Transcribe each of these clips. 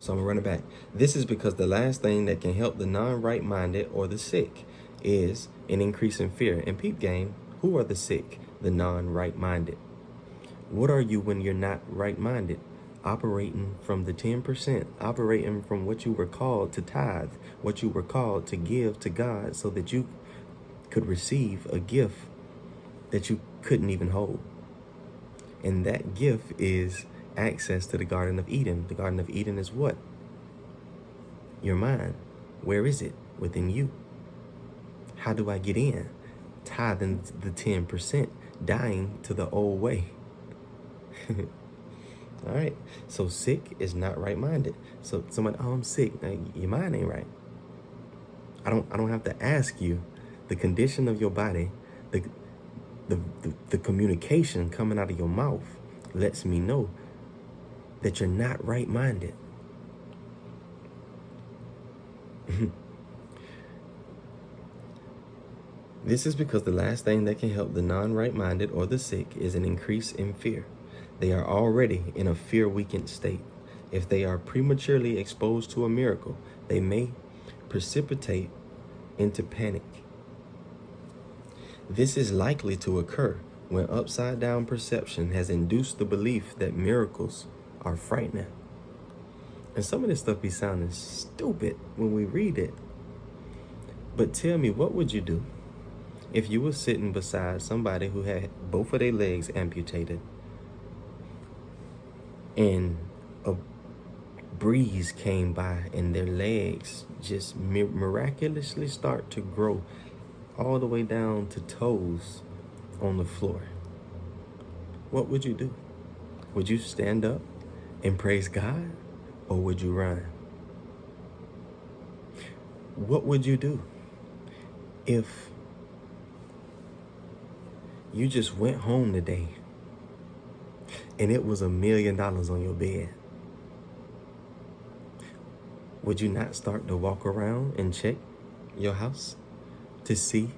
So I'm gonna run it back. This is because the last thing that can help the non-right-minded or the sick is an increase in fear. And peep game, who are the sick? The non-right-minded. What are you when you're not right-minded? Operating from the 10%, operating from what you were called to tithe, what you were called to give to God so that you could receive a gift that you couldn't even hold. And that gift is access to the Garden of Eden. The Garden of Eden is what? Your mind. Where is it? Within you. How do I get in? Tithing the 10%, dying to the old way. All right. So sick is not right-minded. So someone, oh, I'm sick. Now, your mind ain't right. I don't have to ask you the condition of your body, the communication coming out of your mouth lets me know that you're not right-minded. This is because the last thing that can help the non-right-minded or the sick is an increase in fear. They are already in a fear-weakened state. If they are prematurely exposed to a miracle, they may precipitate into panic. This is likely to occur when upside-down perception has induced the belief that miracles are frightening. And some of this stuff be sounding stupid when we read it. But tell me, what would you do if you were sitting beside somebody who had both of their legs amputated and a breeze came by and their legs just miraculously start to grow all the way down to toes on the floor? What would you do? Would you stand up and praise God, or would you run? What would you do if you just went home today and it was $1 million on your bed? Would you not start to walk around and check your house to see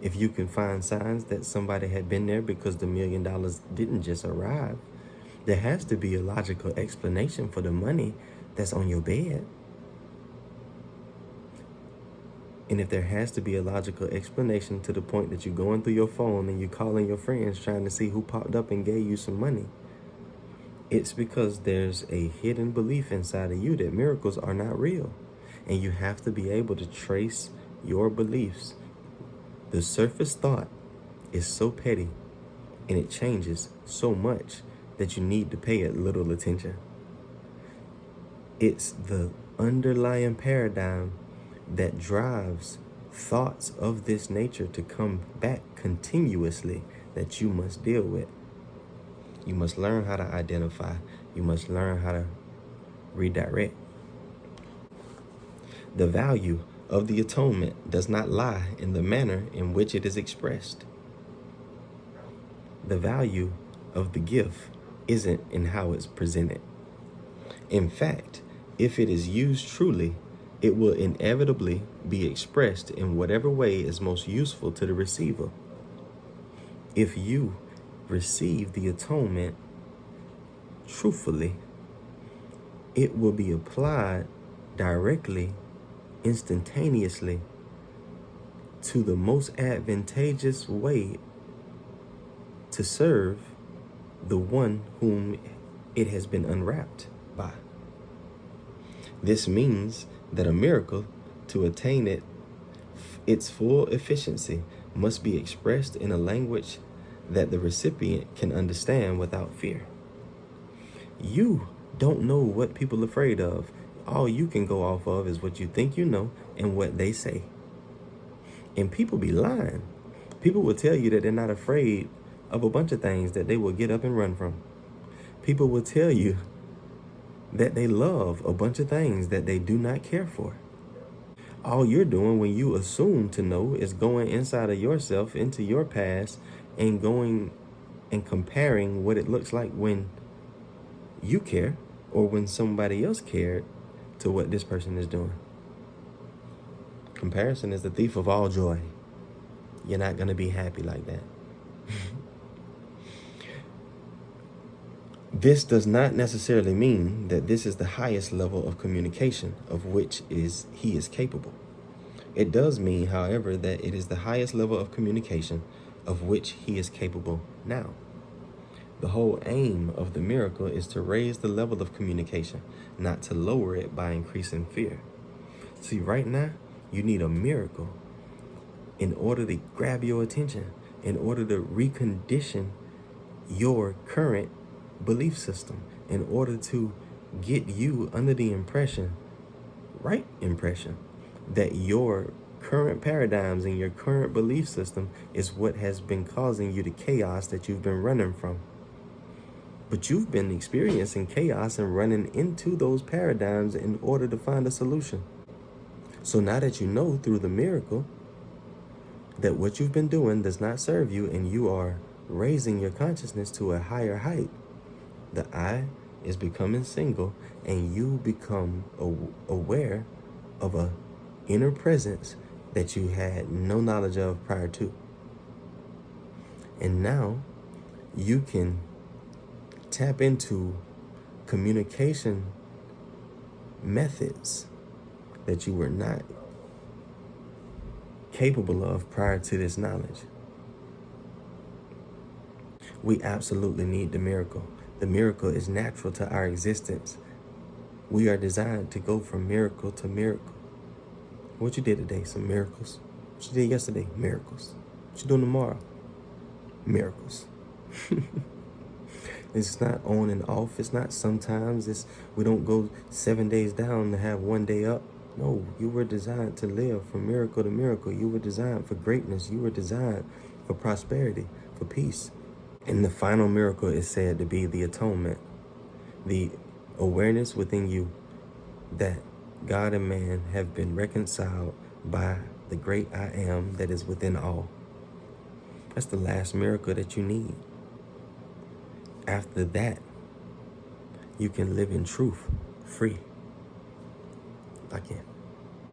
if you can find signs that somebody had been there, because the $1 million didn't just arrive? There has to be a logical explanation for the money that's on your bed. And if there has to be a logical explanation to the point that you're going through your phone and you're calling your friends trying to see who popped up and gave you some money, it's because there's a hidden belief inside of you that miracles are not real. And you have to be able to trace your beliefs. The surface thought is so petty and it changes so much that you need to pay it little attention. It's the underlying paradigm that drives thoughts of this nature to come back continuously that you must deal with. You must learn how to identify. You must learn how to redirect. The value of the atonement does not lie in the manner in which it is expressed. The value of the gift isn't in how it's presented. In fact, if it is used truly, it will inevitably be expressed in whatever way is most useful to the receiver. If you receive the atonement truthfully, it will be applied directly, instantaneously, to the most advantageous way to serve the one whom it has been unwrapped by. This means that a miracle, to attain its full efficiency, must be expressed in a language that the recipient can understand without fear. You don't know what people are afraid of. All you can go off of is what you think you know and what they say. And people be lying. People will tell you that they're not afraid of a bunch of things that they will get up and run from. People will tell you that they love a bunch of things that they do not care for. All you're doing when you assume to know is going inside of yourself into your past and going and comparing what it looks like when you care or when somebody else cared to what this person is doing. Comparison is the thief of all joy. You're not going to be happy like that. This does not necessarily mean that this is the highest level of communication of which he is capable. It does mean, however, that it is the highest level of communication of which he is capable now. The whole aim of the miracle is to raise the level of communication, not to lower it by increasing fear. See, right now, you need a miracle in order to grab your attention, in order to recondition your current belief system, in order to get you under the right impression, that your current paradigms and your current belief system is what has been causing you the chaos that you've been running from. But you've been experiencing chaos and running into those paradigms in order to find a solution. So now that you know through the miracle that what you've been doing does not serve you and you are raising your consciousness to a higher height, the I is becoming single and you become aware of a inner presence that you had no knowledge of prior to. And now you can tap into communication methods that you were not capable of prior to this knowledge. We absolutely need the miracle. The miracle is natural to our existence. We are designed to go from miracle to miracle. What you did today? Some miracles. What you did yesterday? Miracles. What you doing tomorrow? Miracles. It's not on and off. It's not sometimes. We don't go 7 days down to have 1 day up. No, you were designed to live from miracle to miracle. You were designed for greatness. You were designed for prosperity, for peace. And the final miracle is said to be the atonement, the awareness within you that God and man have been reconciled by the great I am that is within all. That's the last miracle that you need. After that, you can live in truth, free. I can.